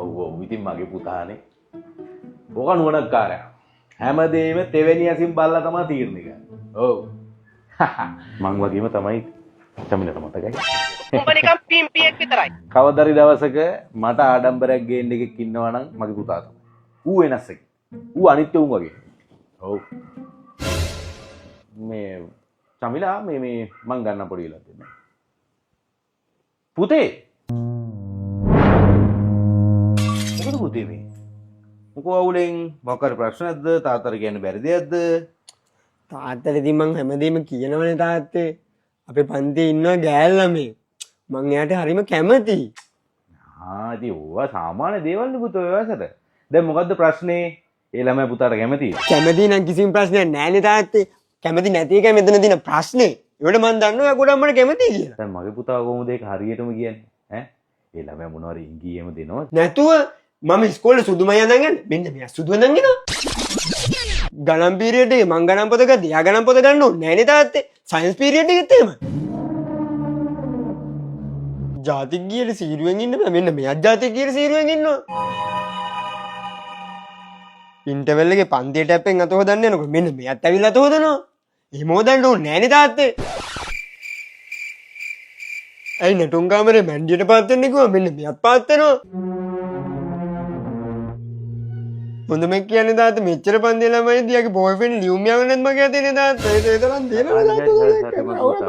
ඔව් ඔව් ඉතින් මගේ පුතානේ. ඕක නුවණක්කාරයා. හැමදේම තෙවෙනි ඇසින් බලලා තමයි තීරණය ගන්න. ඔව්. මං වගේම තමයි චමිලට මතකයි. උඹ නිකන් පිම්පියෙක් විතරයි. කවදාරි දවසක මට ආඩම්බරයක් ගේන්න එකෙක් ඉන්නවා නම් මගේ පුතා තමයි. ඌ වෙනස් එකක්. ඌ අනිත් උන් වගේ. ඔව්. මේ චමිලා මේ මං ගන්න පොඩි වෙලා දෙන්න. පුතේ. මොකද පුතේ මේ? මොකෝ අවුලෙන් මොකක් ප්‍රශ්න නැද්ද? තාත්තට කියන්න බැරි දෙයක්ද? තාත්තට ඉතින් මං හැමදේම කියනවනේ තාත්තේ. අපේ පන්තියේ ඉන්න ගෑල් ළමයි. මං එයාට හරිම කැමතියි. ඉතින් ඕවා සාමාන්‍ය දේවල් නේ පුතෝ ඔය වයසට. දැන් මොකද්ද ප්‍රශ්නේ? ඒ ළමයා පුතාට කැමතියි. කැමති නම් කිසිම ප්‍රශ්නයක් නැහැනේ තාත්තේ. කැමති නැති එකයි මෙතන තියෙන ප්‍රශ්නේ. ඒකට මං දන්නවා එයා ගොඩක් මට කැමතියි කියලා. දැන් මගේ පුතා කොහොමද ඒක හරියටම කියන්නේ? ඈ? ඒ ළමයා මොනවාරි ඉංග්‍රීසියෙම දෙනවද? නැතුව මම ඉස්කෝලේ සුදුමයි අඳන් යන්නේ. මෙන්න මෙයා සුදු අඳන් එනවා. ගණන් පීරියඩ් එකේ මං ගණන් පොත ගත්තා. එයා ගණන් පොත ගන්න ඕනේ නැහැනේ තාත්තේ. සයන්ස් පීරියඩ් එකෙත් එහෙම. ජාතික ගියට සීරුවෙන් ඉන්න බෑ. මෙන්න මෙයාත් ජාතික ගියට සීරුවෙන් ඉන්නවා. ඉන්ටර්වල් එකේ පන්තියේ ටැප්පෙන් අත හොදන්න යනකොට මෙන්න මෙයාත් ඇවිල්ලා අත හොදනවා. එහෙම හොදන්න ඕනේ නැහැනේ තාත්තේ. ඇයි නටුන් කාමරේ මැන්ඩියට පාත් වෙන්නේ කිව්වා මෙන්න මෙයාත් පාත් වෙනවා. හොඳම කියන්නේ තාත්තා මෙච්චර පන්තියේ ළමයි දියාගේ බෝයිෆ්‍රෙන්ඩ් ලියුම් යවන්නත් මගේ අතේ නේ තාත්තා. ඒක තරම් දෙනවා තාත්තා.